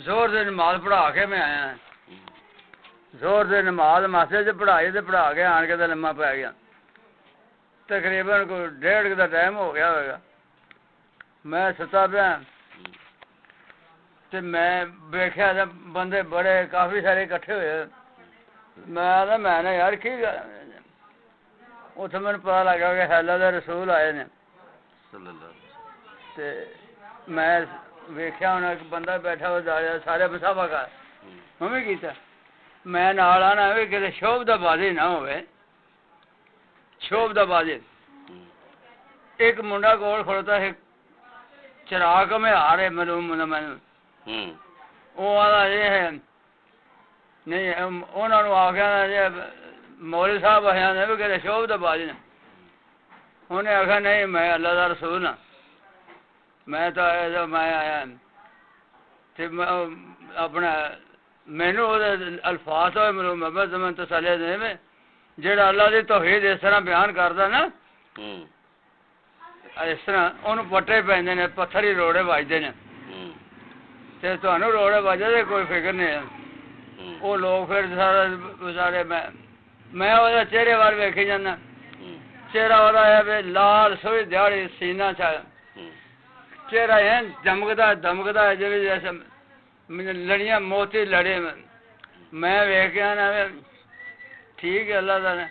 जोर से नमाज पढ़ा के मैं आया। जोर से नमाज मासे च पढ़ाई तो पढ़ा के आन के लम्मा पै गया। तकरीबन कोई 1:30 का टाइम हो गया होगा। मैं सुता पिया ते मैं वेख्या बंदे बड़े काफी सारे इकट्ठे हुए। मैं यार की उत्थे मैनू पता लगा कि अल्लाह दे रसूल आए ने। ते मैं वेख्या हुण एक बंदा बैठा हो सारे मुसाफा कर मैं भी कीता। मैं नाल आना भी किते शोभदाबाजी ना होवे। शोभदाबाजी एक मुंडा कोल खड़ोता है चिराग में आ रहे मलूम मैनू वो आदा ये है नहीं उन्होंने आख्या मौलवी साहब आया ने भी किते शोभदाबाजी ने। उन्हें आख्या नहीं मैं अल्लाह दा रसूल हाँ। मैं तो मैं आया ते अपना मैनू अल्फाज होए मोहम्मद जमन तसले दे में जेड़ा अल्लाह दी तौहीद इस तरह बयान करदा ना इस तरह उन्होंने पट्टे पैंदे ने पत्थर ही रोड़े वजदे ने ते तुहानू रोड़े वजदे कोई फिक्र नहीं है। वो लोग फिर सारे मैं ओहदे चेहरे वाल वेखी जाना। चेहरा ओहदा है वे लाल सोई दिहाड़ी सीना च चेहरा है दमकदा दमकदा जिवें जैसे लड़ियां मोती लड़े। मैं वेख गया ना ठीक है अल्लाह दा ने।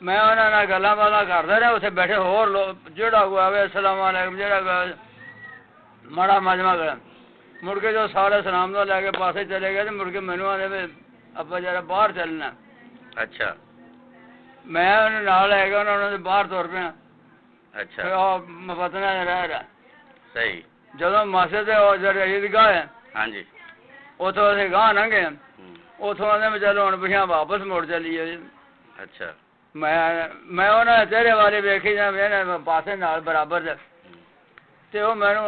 मैं उन्होंने नाल गल्लां बातां करदा रहा। उत्थे बैठे होर लोग जेड़ा कोई आवे अस्सलाम वालेकुम जेड़ा माड़ा मजमा कर मुड़ के जो सारे सलाम तो लैके पासे चले गए तो मुड़ के मैनू आदे अपा जरा बाहर चलना। अच्छा मैं उन्हें नाल लै गया उन्होंने बाहर तुर पिया। अच्छा मफतना रह रहा सही जो मस्जिद ईदगाह है हाँ जी उतो अस गांह लंघे उतो आते चलो हम पिछा वापस मुड़ चलीए। अच्छा मैं उन्होंने चेहरे वाले वेखी जा पासे नाल बराबर ते वो मैनू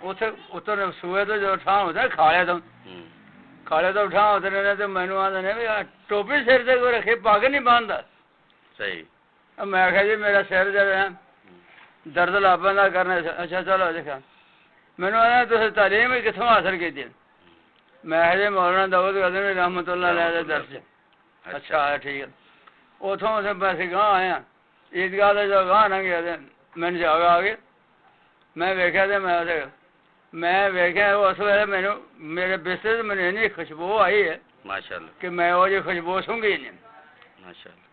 उथे उतर सूए तो जो उठा होता खाले तो उठा उतरे ने तो मैनू आते ने भी टोपी सिर से कोई रखे पग नहीं बांधता सही। मैं आख्या जी मेरा सिर जो है दर्द ला पैंदा करने। अच्छा चलो देखा मैनू आना तुम तालीम ही कितों हासिल की। मैं जी मौलाना दाऊद गजनवी रहमतुल्लाह अलैह दे दर से। अच्छा ठीक है उतों उसे पैसे गांह आया ईदगाह से जो गांह लंघे मैनू जाग आ गए। मैं वेख्या तो मैं वेख्या उस वे मैनू मेरे बिस्तर मैनू इन्नी खुशबू आई है माशाअल्लाह कि मैं वो जी खुशबू सूंघी नहीं माशाअल्लाह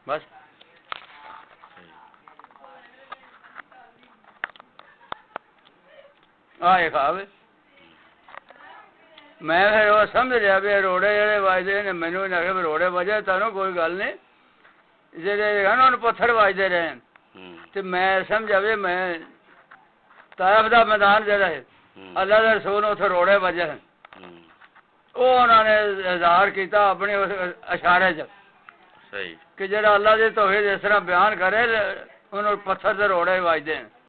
बस। आए खाब मैं फिर वो समझ लिया भी रोड़े जेह्ड़े वजदे ने मैनू आख्या भी रोड़े वजे तैनूं कोई गल नहीं जेह्ड़े पत्थर वजदे रहे ते मैं समझा भी मैं तायफ दा मैदान जेह्ड़ा है अल्लाह दे रसूल उत्थे रोड़े वजे हैं वो उन्होंने इज़हार किया अपने उस इशारे च सही कि जेह्ड़ा अल्लाह दी तौहीद इस तरह बयान करे उन्होंने पत्थर दे रोड़े वजदे हैं।